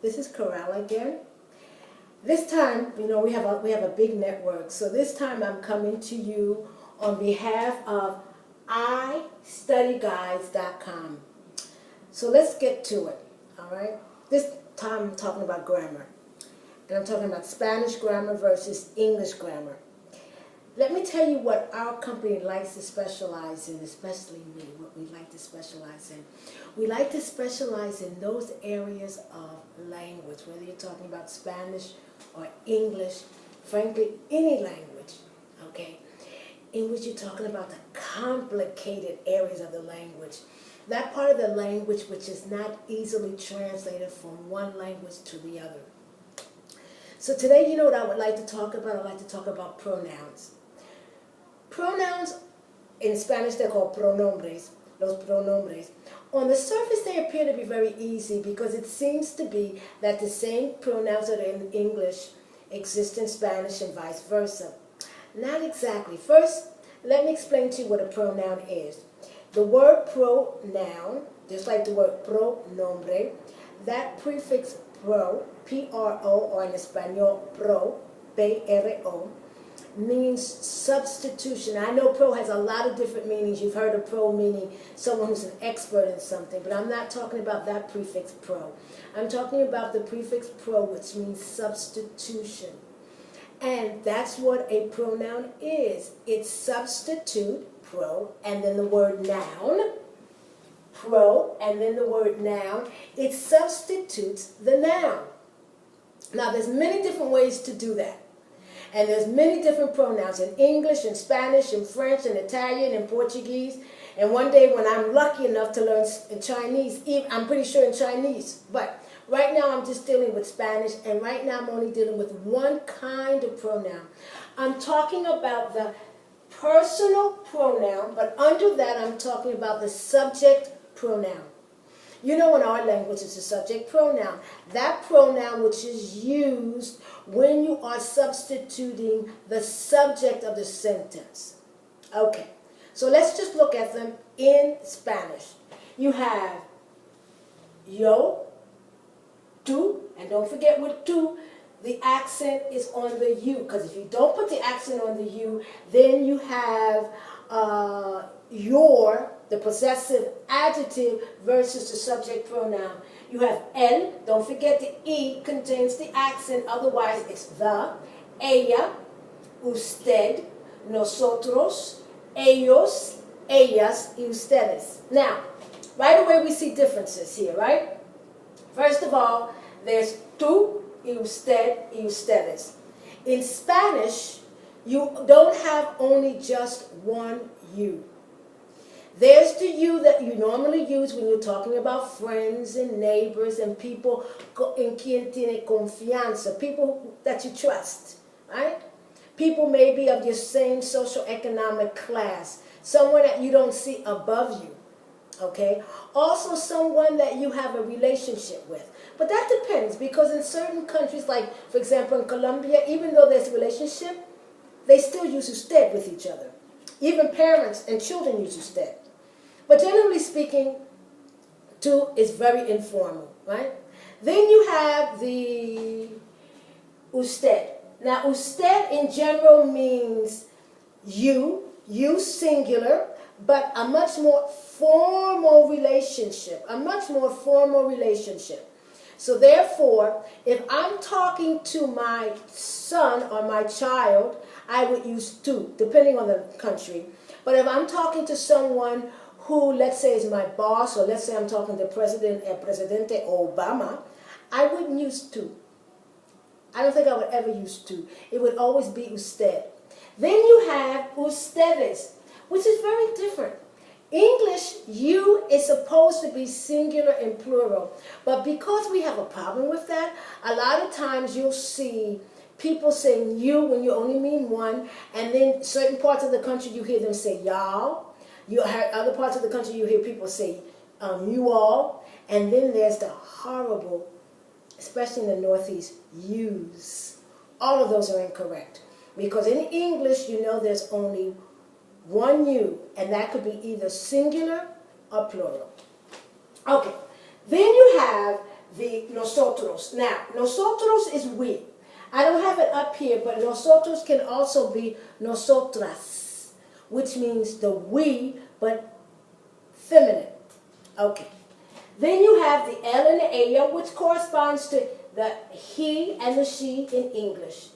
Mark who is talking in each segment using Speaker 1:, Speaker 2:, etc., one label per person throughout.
Speaker 1: This is Corral again. This time, we have a big network. So this time I'm coming to you on behalf of iStudyGuides.com. So let's get to it, all right? This time I'm talking about grammar. And I'm talking about Spanish grammar versus English grammar. Let me tell you what our company likes to specialize in, especially me, what we like to specialize in. We like to specialize in those areas of language, whether you're talking about Spanish or English, frankly, any language, okay, in which you're talking about the complicated areas of the language. That part of the language which is not easily translated from one language to the other. So today, you know what I would like to talk about? I'd like to talk about pronouns. Pronouns, in Spanish they're called pronombres, los pronombres. On the surface they appear to be very easy because it seems to be that the same pronouns that are in English exist in Spanish and vice versa. Not exactly. First, let me explain to you what a pronoun is. The word pronoun, just like the word pronombre, that prefix pro, P-R-O, or in Espanol, pro, P-R-O, means substitution. I know pro has a lot of different meanings. You've heard of pro meaning someone who's an expert in something, but I'm not talking about that prefix pro. I'm talking about the prefix pro, which means substitution. And that's what a pronoun is. It's substitute, pro, and then the word noun, pro, and then the word noun. It substitutes the noun. Now, there's many different ways to do that. And there's many different pronouns in English, in Spanish, in French, in Italian, in Portuguese. And one day when I'm lucky enough to learn in Chinese, I'm pretty sure in Chinese. But right now I'm just dealing with Spanish, and right now I'm only dealing with one kind of pronoun. I'm talking about the personal pronoun, but under that I'm talking about the subject pronoun. You know, in our language, it's a subject pronoun. That pronoun which is used when you are substituting the subject of the sentence. Okay, so let's just look at them in Spanish. You have yo, tú, and don't forget with tú, the accent is on the U, because if you don't put the accent on the U, then you have your, the possessive adjective versus the subject pronoun. You have el, don't forget the E contains the accent, otherwise it's the, ella, usted, nosotros, ellos, ellas, y ustedes. Now, right away we see differences here, right? First of all, there's tú, y usted, y ustedes. In Spanish, you don't have only just one you. There's the you that you normally use when you're talking about friends and neighbors and people en quien tiene confianza, people that you trust, right? People maybe of your same socioeconomic class, someone that you don't see above you, okay? Also someone that you have a relationship with. But that depends, because in certain countries, like for example in Colombia, even though there's a relationship, they still use usted with each other. Even parents and children use usted. But generally speaking, tú is very informal, right? Then you have the usted. Now, usted in general means you singular, but a much more formal relationship, So therefore, if I'm talking to my son or my child, I would use tú, depending on the country. But if I'm talking to someone who, let's say, is my boss, or let's say I'm talking to Presidente Obama, I wouldn't use tú. I don't think I would ever use tú. It would always be usted. Then you have ustedes, which is very different. English, you is supposed to be singular and plural. But because we have a problem with that, a lot of times you'll see people saying you when you only mean one, and then certain parts of the country you hear them say y'all. You have other parts of the country you hear people say you all, and then there's the horrible, especially in the Northeast, yous. All of those are incorrect, because in English, you know, there's only one you, and that could be either singular or plural. Okay, then you have the nosotros. Now, nosotros is we. I don't have it up here, but nosotros can also be nosotras, which means the we, but feminine. Okay. Then you have the L and the ella, which corresponds to the he and the she in English.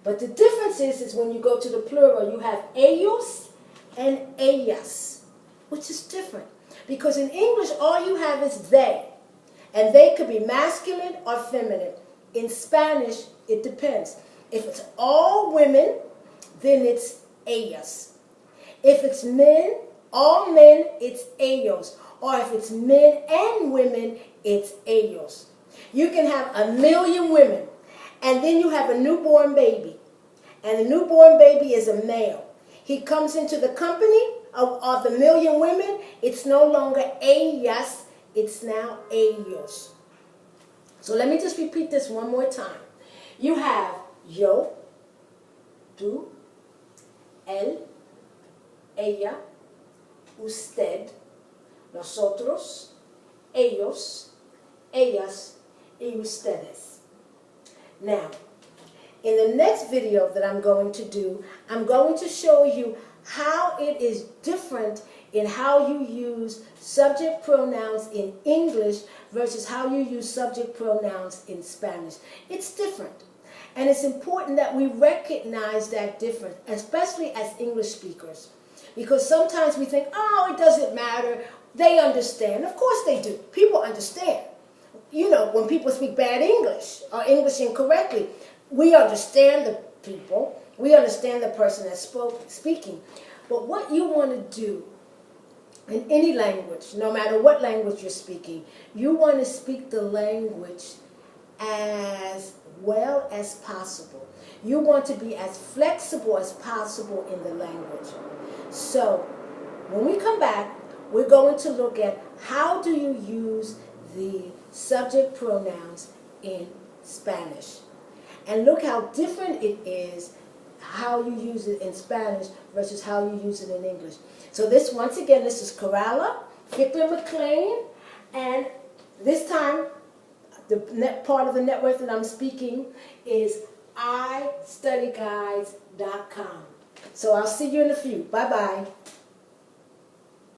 Speaker 1: But the difference is when you go to the plural, you have ellos and ellas, which is different. Because in English, all you have is they. And they could be masculine or feminine. In Spanish, it depends. If it's all women, then it's ellas. If it's men, all men, it's ellos. Or if it's men and women, it's ellos. You can have 1 million women, and then you have a newborn baby. And the newborn baby is a male. He comes into the company of the 1 million women. It's no longer ellas, it's now ellos. So let me just repeat this one more time. You have yo, tú, él, ella, usted, nosotros, ellos, ellas, y ustedes. Now, in the next video that I'm going to do, I'm going to show you how it is different in how you use subject pronouns in English versus how you use subject pronouns in Spanish. It's different. And it's important that we recognize that difference, especially as English speakers. Because sometimes we think, oh, it doesn't matter. They understand. Of course they do. People understand. You know, when people speak bad English or English incorrectly, we understand the people. We understand the person that's speaking. But what you want to do in any language, no matter what language you're speaking, you want to speak the language as well as possible. You want to be as flexible as possible in the language. So when we come back, we're going to look at how do you use the subject pronouns in Spanish. And look how different it is how you use it in Spanish versus how you use it in English. So this, once again, this is Coralla, Victor McLean, and this time the part of the network that I'm speaking is iStudyGuides.com. So I'll see you in a few. Bye-bye.